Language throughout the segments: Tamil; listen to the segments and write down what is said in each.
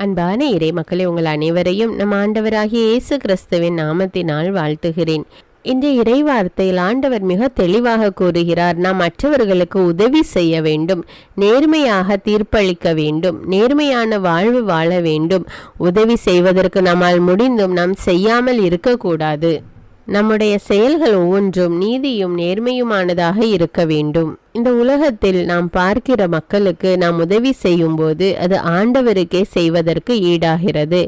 அன்பான இறை மக்களே, உங்கள் அனைவரையும் நம் ஆண்டவராகிய இயேசு கிறிஸ்துவின் நாமத்தினால் வாழ்த்துகிறேன். இன்றைய இறை வார்த்தையில் ஆண்டவர் மிக தெளிவாக கூறுகிறார், நாம் மற்றவர்களுக்கு உதவி செய்ய வேண்டும், நேர்மையாக தீர்ப்பளிக்க வேண்டும், நேர்மையான வாழ்வு வாழ வேண்டும். உதவி செய்வதற்கு நம்மால் முடிந்தும் நாம் செய்யாமல் இருக்கக்கூடாது. நம்முடைய செயல்கள் ஒவ்வொன்றும் நீதியும் நேர்மையுமானதாக இருக்க வேண்டும். இந்த உலகத்தில் நாம் பார்க்கிற மக்களுக்கு நாம் உதவி செய்யும் போது அது ஆண்டவருக்கே செய்வதற்கு ஈடாகிறது.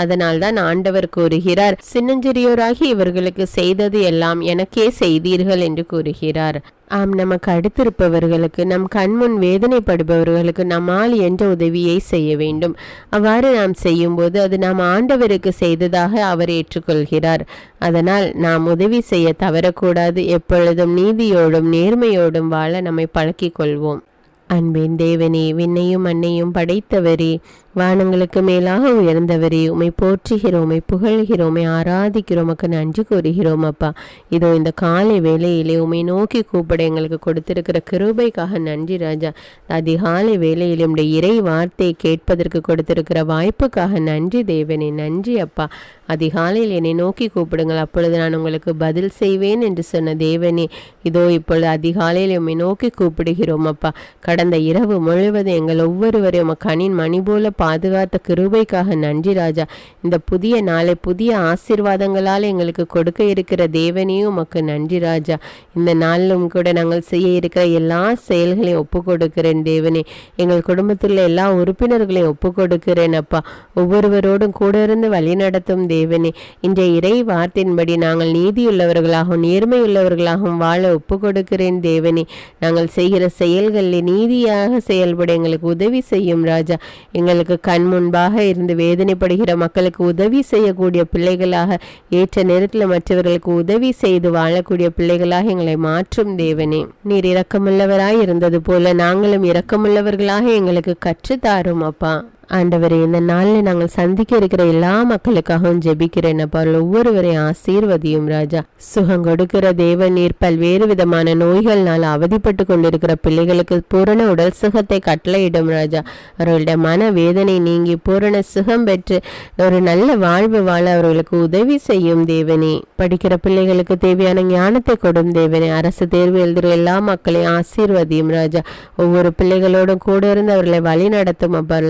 அதனால்தான் ஆண்டவர் கூறுகிறார், சின்னஞ்சிறியோராகி இவர்களுக்கு செய்தது எல்லாம் எனக்கே செய்தீர்கள் என்று கூறுகிறார். ஆம், நமக்கு அடுத்திருப்பவர்களுக்கு, நம் கண்முன் வேதனைப்படுபவர்களுக்கு நம்மால் என்ற உதவியை செய்ய வேண்டும். அவ்வாறு நாம் செய்யும் போது அது நாம் ஆண்டவருக்கு செய்ததாக அவர் ஏற்றுக்கொள்கிறார். அதனால் நாம் உதவி செய்ய தவறக்கூடாது. எப்பொழுதும் நீதியோடும் நேர்மையோடும் வாழ நம்மை பழக்கிக் கொள்வோம். அன்பின் தேவனே, விண்ணையும் மண்ணையும் படைத்தவரே, வானங்களுக்கு மேலாக உயர்ந்தவரே, உமை போற்றுகிறோம், உமை புகழ்கிறோம், உமை ஆராதிக்கிறோம், உமக்கு நன்றி கூறுகிறோம். அப்பா, இதோ இந்த காலை வேளையிலே உமை நோக்கி கூப்பிட எங்களுக்கு கொடுத்திருக்கிற கிருபைக்காக நன்றி ராஜா. அதிகாலை வேளையிலே உடைய இறை வார்த்தையை கேட்பதற்கு கொடுத்திருக்கிற வாய்ப்புக்காக நன்றி தேவனே, நன்றி அப்பா. அதிகாலையில் என்னை நோக்கி கூப்பிடுங்கள், அப்பொழுது நான் உங்களுக்கு பதில் செய்வேன் என்று சொன்ன தேவனே, இதோ இப்பொழுது அதிகாலையில் உம்மை நோக்கி கூப்பிடுகிறோம் அப்பா. கடந்த இரவு முழுவதும் எங்கள் ஒவ்வொருவரையும் கண்ணின் மணி போல பாதுகாத்த கிருபைக்காக நன்றி ராஜா. இந்த புதிய நாளை புதிய ஆசீர்வாதங்களால் எங்களுக்கு கொடுக்க இருக்கிற தேவனையும் உமக்கு நன்றி ராஜா. இந்த நாளிலும் கூட நாங்கள் செய்ய இருக்கிற எல்லா செயல்களையும் ஒப்பு கொடுக்கிறேன் தேவனே. எங்கள் குடும்பத்தில் எல்லா உறுப்பினர்களையும் ஒப்பு கொடுக்கிறேன் அப்பா. ஒவ்வொருவரோடும் கூட இருந்து வழி நடத்தும் தேவனே. இன்றைய இறை வார்த்தையின்படி நாங்கள் நீதியுள்ளவர்களாகவும் நேர்மையுள்ளவர்களாகவும் வாழ ஒப்பு கொடுக்கிறேன் தேவனே. நாங்கள் செய்கிற செயல்களில் நீதியாக செயல்பட எங்களுக்கு உதவி செய்யும் ராஜா. எங்களுக்கு கண் முன்பாக இருந்து வேதனைப்படுகிற மக்களுக்கு உதவி செய்யக்கூடிய பிள்ளைகளாக, ஏற்ற நேரத்தில் மற்றவர்களுக்கு உதவி செய்து வாழக்கூடிய பிள்ளைகளாக எங்களை மாற்றும் தேவனே. நீர் இரக்கமுள்ளவராய் இருந்தது போல நாங்களும் இரக்கமுள்ளவர்களாக எங்களுக்கு கற்றுத்தாரும் அப்பா. ஆண்டவரே, இந்த நாளில் நாங்கள் சந்திக்க இருக்கிற எல்லா மக்களுக்காகவும் ஜெபிக்கிறேன் அப்பா. ஒவ்வொருவரையும் ஆசீர்வதியும் ராஜா. சுகம் கொடுக்கிற தேவன் நீர் பல்வேறு விதமான நோய்கள்னால் அவதிப்பட்டு கொண்டிருக்கிற பிள்ளைகளுக்கு பூரண உடல் சுகத்தை கட்டளையிடும் ராஜா. அவர்களுடைய மன வேதனை நீங்கி பூரண சுகம் பெற்று ஒரு நல்ல வாழ்வு வாழ அவர்களுக்கு உதவி செய்யும் தேவனே. படிக்கிற பிள்ளைகளுக்கு தேவையான ஞானத்தை கொடும் தேவனே. அரசு தேர்வு எழுதுகிற எல்லா மக்களையும் ஆசீர்வதியும் ராஜா. ஒவ்வொரு பிள்ளைகளோடும் கூட இருந்து அவர்களை வழி நடத்தும் அப்பா.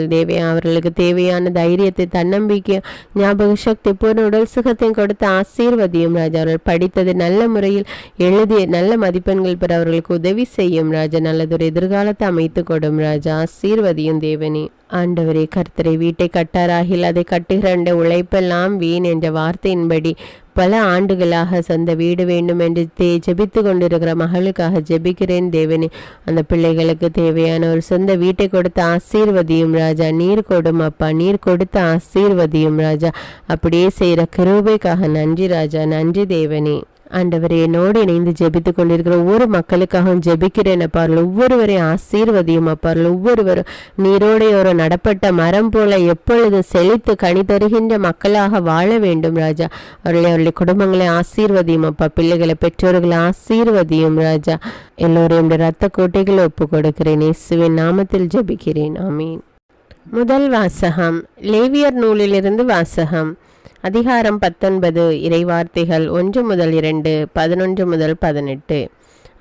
அவர்களுக்கு தேவையான தைரியத்தை, தன்னம்பிக்கை, ஞாபக சக்தி, பூர்ண உடல் சுகத்தையும் கொடுத்து ஆசீர்வதியும் ராஜா. அவர்கள் படித்தது நல்ல முறையில் எழுதிய நல்ல மதிப்பெண்கள் பெற அவர்களுக்கு உதவி செய்யும் ராஜா. நல்லதொரு எதிர்காலத்தை அமைத்து கொடும் ராஜா. ஆசீர்வதியும் தேவனே. ஆண்டவரே, கர்த்தரை வீட்டை கட்டாராகில் அதை கட்டுகிற உழைப்பெல்லாம் வீண் என்ற வார்த்தையின்படி பல ஆண்டுகளாக சொந்த வீடு வேண்டும் என்று ஜெபித்து கொண்டிருக்கிற மகளுக்காக ஜெபிக்கிறேன் தேவனே. அந்த பிள்ளைகளுக்கு தேவையான ஒரு சொந்த வீட்டை கொடுத்து ஆசீர்வதியும் ராஜா. நீர் கொடும் அப்பா, நீர் கொடுத்து ஆசீர்வதியும் ராஜா. அப்படியே செய்கிற கிருபைக்காக நன்றி ராஜா. நன்றி தேவனே. ஆண்டவரே, என்னோடு இணைந்து ஜெபித்து கொண்டிருக்கிற ஒவ்வொரு மக்களுக்காகவும் ஜெபிக்கிறேன் அப்பா. ஒவ்வொருவரையும் ஆசீர்வதியும் அப்பா. ஒவ்வொருவரும் நீரோடைய ஒரு நடப்பட்ட மரம் போல எப்பொழுதும் செழித்து கனி தருகின்ற மக்களாக வாழ வேண்டும் ராஜா. அவருடைய குடும்பங்களை ஆசீர்வதியும் அப்பா. பிள்ளைகளை, பெற்றோர்களை ஆசீர்வதியும் ராஜா. எல்லோரையும் இரத்த கோட்டைகளை ஒப்பு கொடுக்கிறேன். இயேசுவின் நாமத்தில் ஜெபிக்கிறேன், ஆமீன். முதல் வாசகம் லேவியர் நூலிலிருந்து வாசகம். அதிகாரம் 19. இறைவார்த்தைகள் 1 முதல் 2, 11 முதல் 18.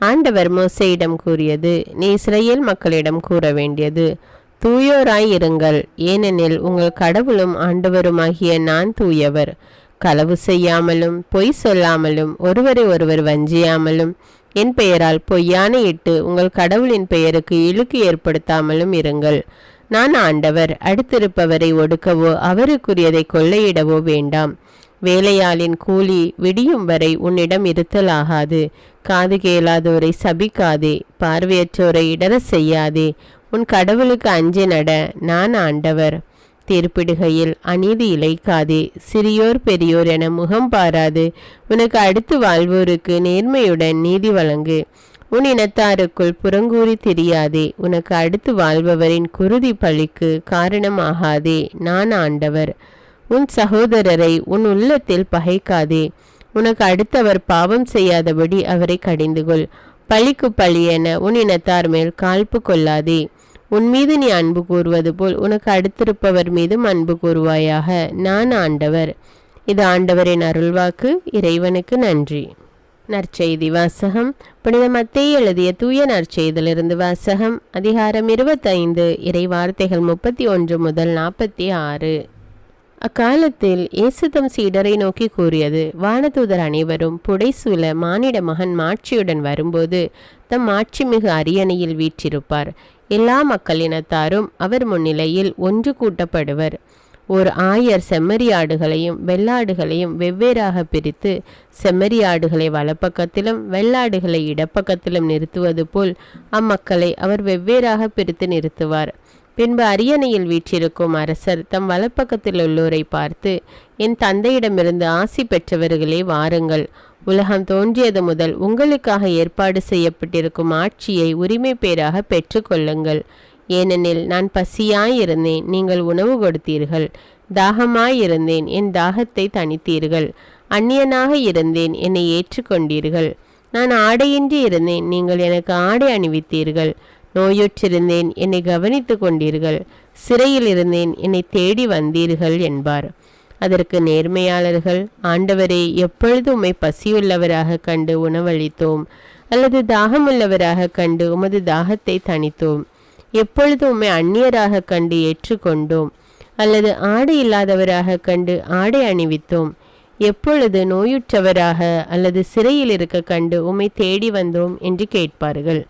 ஆண்டவர் மோசேயிடம் கூறியது, நீ இஸ்ரவேல் மக்களிடம் கூற வேண்டியது, தூயோராய் இருங்கள், ஏனெனில் உங்கள் கடவுளும் ஆண்டவருமாகிய நான் தூயவர். களவு செய்யாமலும் பொய் சொல்லாமலும் ஒருவரை ஒருவர் வஞ்சியாமலும் என் பெயரால் பொய்யான இட்டு உங்கள் கடவுளின் பெயருக்கு இழுக்கு ஏற்படுத்தாமலும் இருங்கள். நான் ஆண்டவர். அடுத்திருப்பவரை ஒடுக்கவோ அவருக்குரியதை கொள்ளையிடவோ வேண்டாம். வேலையாளின் கூலி விடியும் வரை உன்னிடம் இருத்தலாகாது. காது கேளாதோரை சபிக்காதே, பார்வையற்றோரை இடர செய்யாதே. உன் கடவுளுக்கு அஞ்சி நட. நான் ஆண்டவர். தீர்ப்பிடுகையில் அநீதி இழைக்காதே. சிறியோர் பெரியோர் என முகம் பாராது. உனக்கு அடுத்து வாழ்வோருக்கு நேர்மையுடன் நீதி வழங்கு. உன் இனத்தாருக்குள் புறங்கூறி தெரியாதே. உனக்கு அடுத்து வாழ்பவரின் குருதி பழிக்கு காரணமாகாதே. நான் ஆண்டவர். உன் சகோதரரை உன் உள்ளத்தில் பகைக்காதே. உனக்கு அடுத்தவர் பாவம் செய்யாதபடி அவரை கடிந்துகொள். பழிக்கு பழி என உன் இனத்தார் மேல் காழ்ப்பு கொள்ளாதே. உன் மீது நீ அன்பு கூறுவது போல் உனக்கு அடுத்திருப்பவர் மீதும் அன்பு கூறுவாயாக. நான் ஆண்டவர். இது ஆண்டவரின் அருள்வாக்கு. இறைவனுக்கு நன்றி. நற்செய்தி வாசகம். புனித மத்தேயு எழுதிய தூய நற்செய்தியிலிருந்து வாசகம். அதிகாரம் 25, இறை வார்த்தைகள் 31 முதல் 46. அக்காலத்தில் இயேசு தம் சீடரை நோக்கி கூறியது: வானதூதர் அனைவரும் புடைசூழ மானிட மகன் மாட்சியுடன் வரும்போது தம் மாட்சிமிகு அரியணையில் வீற்றிருப்பார். எல்லா மக்களினத்தாரும் அவர் முன்னிலையில் ஒன்று கூட்டப்படுவர். ஓர் 1000 செம்மறியாடுகளையும் வெள்ளாடுகளையும் வெவ்வேறாக பிரித்து செம்மறியாடுகளை வலப்பக்கத்திலும் வெள்ளாடுகளை இடப்பக்கத்திலும் நிறுத்துவது போல் அம்மக்களை அவர் வெவ்வேறாக பிரித்து நிறுத்துவார். பின்பு அரியணையில் வீற்றிருக்கும் அரசர் தம் வலப்பக்கத்தில் உள்ளோரை பார்த்து, என் தந்தையிடமிருந்து ஆசி பெற்றவர்களே வாருங்கள், உலகம் தோன்றியது முதல் உங்களுக்காக ஏற்பாடு செய்யப்பட்டிருக்கும் ஆட்சியை உரிமை பேராக பெற்றுக்கொள்ளுங்கள். ஏனெனில் நான் பசியாயிருந்தேன், நீங்கள் உணவு கொடுத்தீர்கள். தாகமாயிருந்தேன், என் தாகத்தை தணித்தீர்கள். அந்நியனாக இருந்தேன், என்னை ஏற்றுக்கொண்டீர்கள். நான் ஆடையின்றி இருந்தேன், நீங்கள் எனக்கு ஆடை அணிவித்தீர்கள். நோயுற்றிருந்தேன், என்னை கவனித்து கொண்டீர்கள். சிறையில் இருந்தேன், என்னை தேடி வந்தீர்கள் என்பார். அதற்கு நேர்மையாளர்கள், ஆண்டவரே, எப்பொழுது உம்மை பசியுள்ளவராக கண்டு உணவளித்தோம், அல்லது தாகமுள்ளவராக கண்டு உமது தாகத்தை தணித்தோம்? எப்பொழுது உம்மை அந்நியராக கண்டு ஏற்றுக்கொண்டோம், அல்லது ஆடை இல்லாதவராக கண்டு ஆடை அணிவித்தோம்? எப்பொழுது நோயுற்றவராக அல்லது சிறையில் இருக்க கண்டு உம்மை தேடி வந்தோம் என்று கேட்பார்கள்.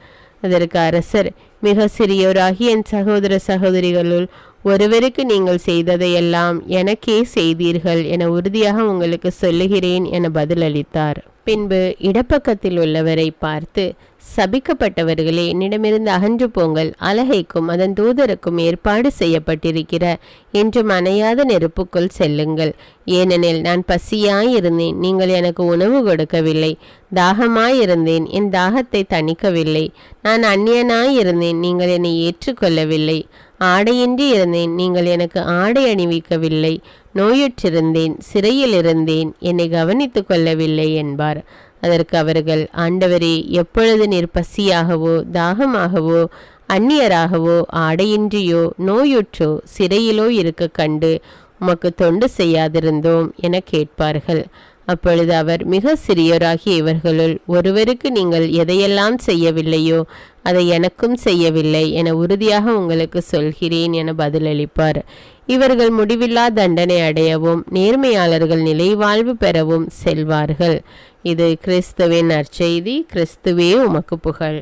அதற்கு அரசர், மிக சிறியோராகி என் சகோதர சகோதரிகளுள் ஒருவருக்கு நீங்கள் செய்ததையெல்லாம் எனக்கே செய்தீர்கள் என உறுதியாக உங்களுக்கு சொல்லுகிறேன் என பதிலளித்தார். பின்பு இடப்பக்கத்தில் உள்ளவரை பார்த்து, சபிக்கப்பட்டவர்களே, என்னிடமிருந்து அகன்று போங்கள், அலகைக்கும் அதன் தூதருக்கும் ஏற்பாடு செய்யப்பட்டிருக்கிற என்றும் அணையாத நெருப்புக்குள் செல்லுங்கள். ஏனெனில் நான் பசியாயிருந்தேன், நீங்கள் எனக்கு உணவு கொடுக்கவில்லை. தாகமாயிருந்தேன், என் தாகத்தை தணிக்கவில்லை. நான் அந்நியனாயிருந்தேன், நீங்கள் என்னை ஏற்றுக்கொள்ளவில்லை. ஆடையின்றி இருந்தேன், நீங்கள் எனக்கு ஆடை அணிவிக்கவில்லை. நோயுற்றிருந்தேன், சிறையில் இருந்தேன், என்னை கவனித்து கொள்ளவில்லை என்பார். அதற்கு அவர்கள், ஆண்டவரே, எப்பொழுது நீர் பசியாகவோ தாகமாகவோ அந்நியராகவோ ஆடையின்றியோ நோயுற்றோ சிறையிலோ இருக்க கண்டு உமக்கு தொண்டு செய்யாதிருந்தோம் என கேட்பார்கள். அப்பொழுது அவர், மிக சிறியோராகிய இவர்களுள் ஒருவருக்கு நீங்கள் எதையெல்லாம் செய்யவில்லையோ அதை எனக்கும் செய்யவில்லை என உறுதியாக உங்களுக்கு சொல்கிறேன் என பதிலளிப்பார். இவர்கள் முடிவில்லா தண்டனை அடையவும் நேர்மையாளர்கள் நிலைவாழ்வு பெறவும் செல்வார்கள். இது கிறிஸ்துவின் நற்செய்தி. கிறிஸ்துவே உமக்கு புகழ்.